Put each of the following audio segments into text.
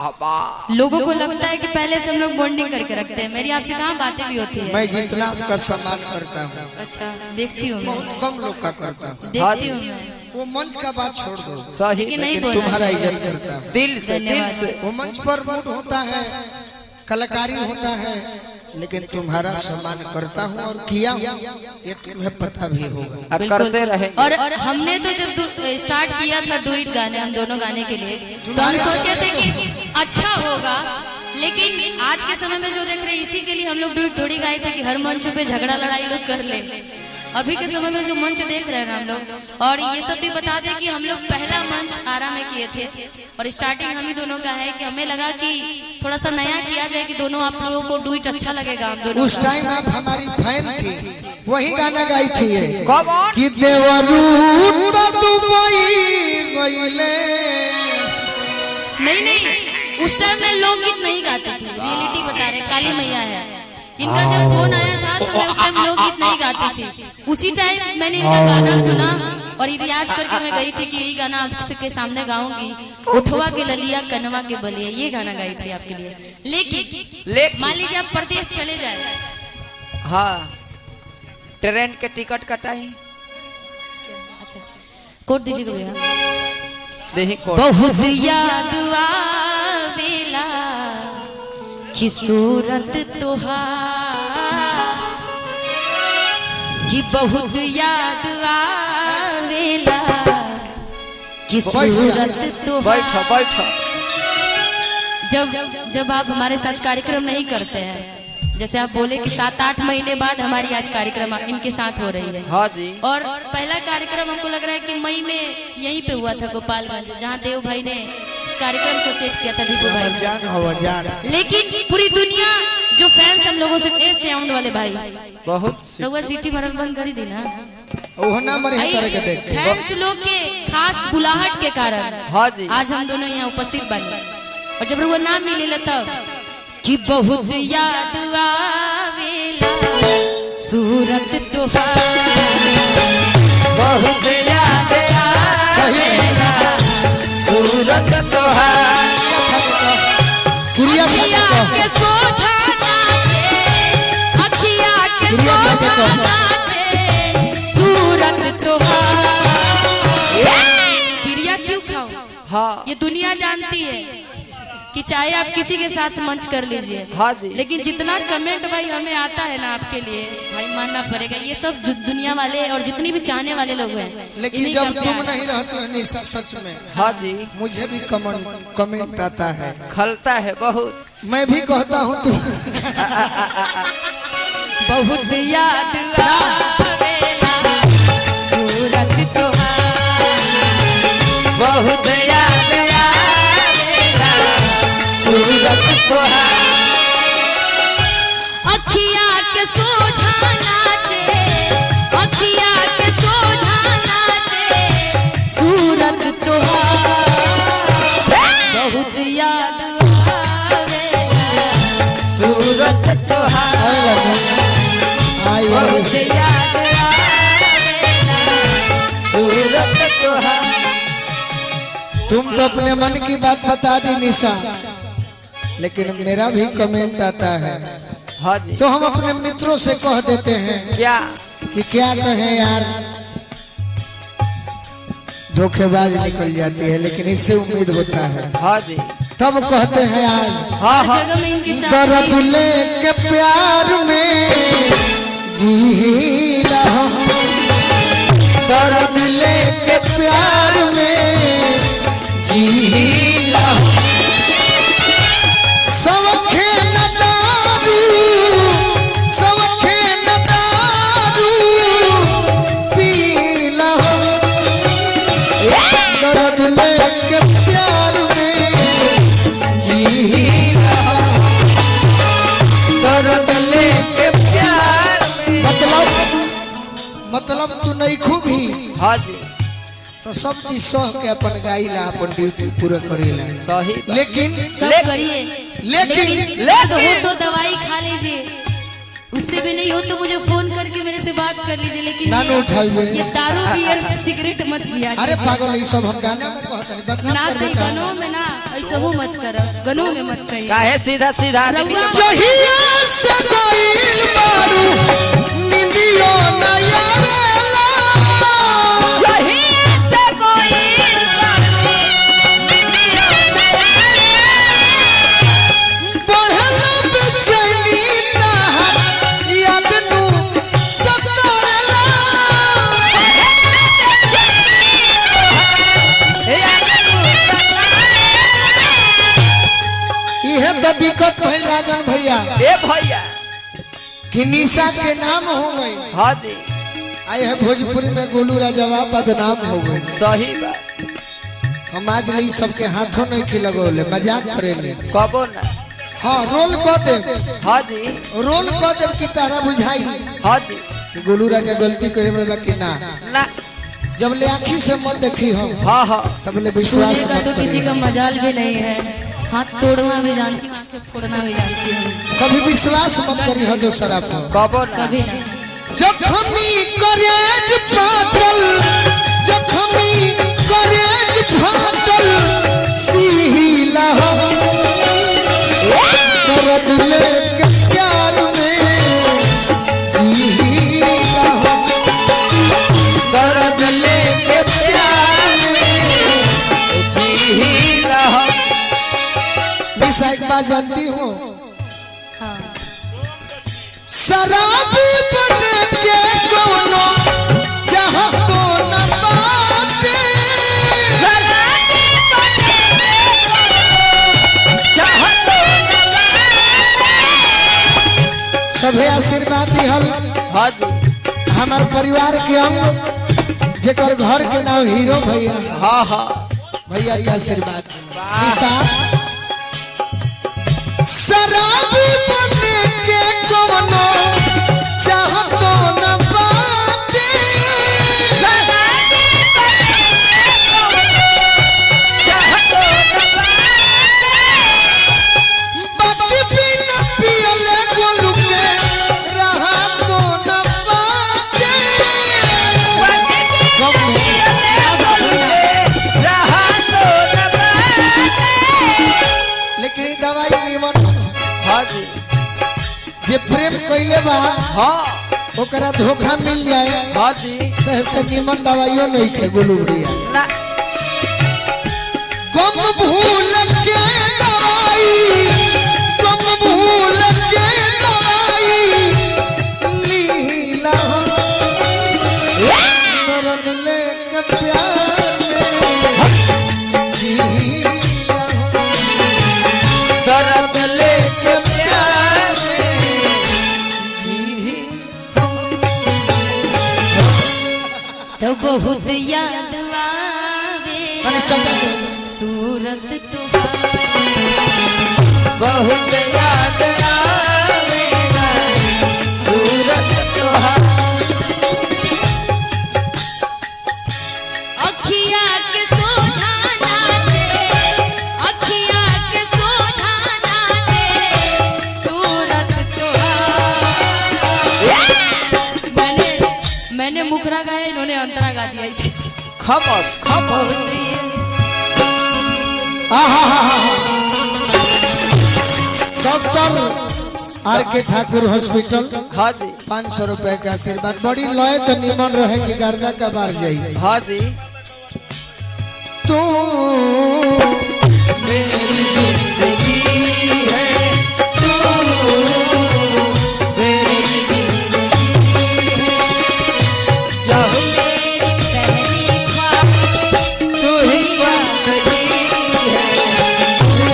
लोगों को लगता है कि पहले से हम लोग बॉन्डिंग करके रखते हैं। मेरी आपसे कहाँ बातें भी होती है। मैं जितना आपका सम्मान करता हूँ, अच्छा देखती हूँ, बहुत कम लोग का करता हूँ। देखती हूँ मैं। वो मंच का बात छोड़ दो, सही लेकिन नहीं लेकिन बोलना तुम्हारा चाहिए। इज्जत करता हूँ दिल से धन्यवाद। दिल से। वो मंच पर मूड होता है, कलाकारी होता है, लेकिन तुम्हारा सम्मान करता हूँ और किया हूँ, ये तुम्हें पता भी होगा। करते रहे। और हमने तो जब स्टार्ट किया था डुइट गाने, हम दोनों गाने के लिए, तो हम सोचे थे कि अच्छा होगा, लेकिन आज के समय में जो देख रहे हैं इसी के लिए हम लोग डुइट थोड़ी गाए थे कि हर मंच पे झगड़ा लड़ाई लोग कर ले। अभी के समय में जो मंच देख रहे हैं ना हम लोग, और ये सब भी बता दें कि हम लोग पहला मंच आरा में किए थे और स्टार्टिंग हम ही दोनों का है कि हमें लगा कि थोड़ा सा नया किया जाए कि दोनों आप लोगों को डुइट अच्छा लगेगा। हम दोनों उस टाइम आप हमारी फैन थी, वही गाना गाई थी ये कौन? कि देवरू तो दुबई गइले। नहीं, उस टाइम में लोकगीत नहीं गाते थे, रियलिटी बता रहे, काली मैया है। इनका जब फोन आया था तो मैं उस टाइम लोकगीत नहीं गाती थी। उसी टाइम मैंने इनका गाना सुना और रियाज करके मैं गई थी कि यही गाना आपके सामने गाऊंगी, उठवा के ललिया कनवा के बलिया, ये गाना गाई थी आपके लिए। लेकिन मान लीजिए आप प्रदेश चले जाए, हाँ ट्रेन के टिकट कटाई, अच्छा कोड दीजिएगा भैया। देही कोड। बहुत याद आवेला कि सूरत तोहार, कि बहुत याद आवेला कि सूरत तोहार। बैठो बैठो। जब आप हमारे साथ कार्यक्रम नहीं करते हैं, जैसे आप बोले कि 7-8 महीने बाद हमारी आज कार्यक्रम इनके साथ हो रही है। हाँ जी। और पहला कार्यक्रम हमको लग रहा है कि मई में यहीं पे हुआ था गोपालगंज, जहाँ देव भाई ने इस कार्यक्रम को सेट किया था, दीपू भाई ने। जान हो जान। लेकिन पूरी दुनिया जो फैंस हम लोगों से साउंड वाले भाई बहुत रउआ सीटी भरल बंद करी दी ना, वो ना मरे तरह के देखते। फैंस लोग के खास बुलाहट के कारण हाँ जी। आज हम दोनों यहाँ उपस्थित बने। और जब वो नाम मिले तब कि बहुत याद आवेला सूरत तोहार, बहुत याद आवेला सूरत तोहार। क्रिया अखिया के सोझा नाचे, अखिया के सोझा नाचे सूरत तोहार। क्रिया क्यों खाओ? हाँ ये दुनिया जानती है कि चाहे आप किसी के साथ मंच कर लीजिए, हाँ जी। लेकिन जितना कमेंट भाई हमें आता है ना आपके लिए, भाई मानना पड़ेगा, ये सब दुनिया वाले और जितनी भी चाहने वाले लोग हैं। लेकिन इन्हीं जब का तुम प्यार। नहीं रहते हो निशा, सच में हाँ जी। मुझे भी कमेंट आता है, खलता है बहुत। मैं भी कहता हूँ तुम बहुत याद आवेला सूरत तोहार, बहुत याद आवेला सूरत तोहार। अखिया के सोझा नाचे, अखिया के सोझा नाचे सूरत तोहार। बहुत याद आवेला सूरत तोहार, बहुत याद आवेला सूरत तोहार। तुम तो अपने मन की बात बता दी निशा, लेकिन मेरा भी कमेंट आता है, हाँ जी। तो हम अपने मित्रों से कह देते हैं क्या कि क्या कहें यार, धोखेबाज निकल जाती है, लेकिन इससे उम्मीद होता है। हाँ जी। तब कहते हैं आज हाँ हर हाँ। जगह में इनकी दर्द शादी। लेके प्यार में जी रहा हूं, दर्द लेके प्यार में जी रहा हूं। सौखे न दारू, सौखे न दारू पी रहा हूं, दर्द लेके प्यार में जी रहा हूं, दर्द लेके प्यार में। मतलब तू नहीं खूब ही, हाँ जी। तो सब चीज सह के अपन गाइला, अपन ड्यूटी पूरा करेला। सही बात। लेकिन सब करिए, लेकिन दर्द हो तो दवाई खा लीजिए, उससे भी नहीं हो तो मुझे फोन करके मेरे से बात कर लीजिए, लेकिन ना उठाइए। ये दारू बियर सिगरेट मत पिया अरे पागल ये सब हम गाना में कहत नहीं बदनाम ना करने तो का गनों में ना ऐसा वो मत कर, गनों में मत कहिए। काहे सीधा सीधा रउआ जहिया से गइल बारू निंदियो न आवेला जहिया से कोई बढ़ला बेचैनी तहर याद नु सतारेला इहे तो दिक्कत भइल राजन भैया ए भैया कि निशा के नाम हो गई। हाँ जी आए है भोजपुरी में गोलू राजवा बदनाम हो गए। सही बात हम आज ले सबके हाथों नहीं खिलगोले मजाक करेले। कबो ना हाँ रोल कह दे, हाँ जी रोल कह दे कि तारा बुझाई हाँ जी कि गोलू राजा गलती करे वाला कि ना। ना जब ले आँखी से मत देखी हम हाँ हाँ तब ले विश्वास सूर्य का मत तो किसी करी। का मजाल भी नहीं है, हाथ तोड़ना भी जानती हूँ, आंखें फोड़ना भी जानती हूँ, कभी विश्वास मत करी हो दूसरा पर। कबो ना कभी ना। जखमी करेज फाटल जखमी करेज फाटल सीला हो दर्द लेके प्यार में जीला हो दर्द लेके प्यार में जी रहा। निशा एक बात जानती हूँ हाँ शराब बन के कोनो जहाँ तो न बाटे सभे आशीर्वाद दिहल हाँ जी हमार परिवार के अंग जेकर घर के नाम हीरो भैया हाँ हाँ भैया के आशीर्वाद निशा शराब बन के कोनो जहाँ तो न बाटे बाकी बिना पियले गोलू के रहा तो न बाटे लेकिन ई दवाई निमन हाँ जी जे प्रेम कइले बा हाँ ओकरा धोखा मिल जाए हाँ जी तो ऐसे निमन दवाइयों नहीं खे गोलू भैया। ना गम भूल के दवाई गम भूल के दवाई लीला हो दर्द लेके प्यार में जीला हो दर्द लेके प्यार तो बहुत याद आवे कने चल जा सूरत तुम्हारी, बहुत याद आवेला सूरत तुहार। अखिया के सोझा नाचे, अखिया के सोझा नाचे सूरत तुम्हारी। मैंने मुखरा गाया, इन्होंने अंतरा गा दिया इसके। खमस खमस डॉक्टर आर के ठाकुर हॉस्पिटल हाँ जी 500 रुपए का आशीर्वाद बड़ी लय तो निमन रहे कि गर्दा का बार जाई हाँ जी तू मेरी जिंदगी है तू मेरी जिंदगी है जब मेरी पहली ख्वाहिश तू ही जिंदगी है तू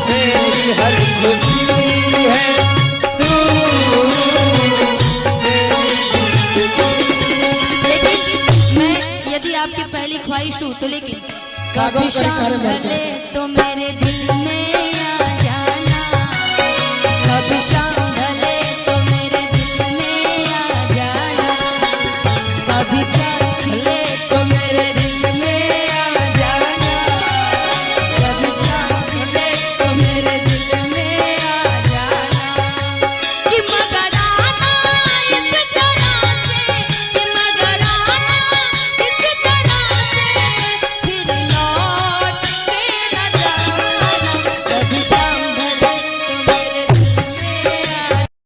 मेरी हर खुशी है तू लेकिन मैं यदि आपकी पहली ख्वाहिश हूँ तो लेकिन पागल कभी कर शाम सारे मर्द। ढले तो मेरे दिल में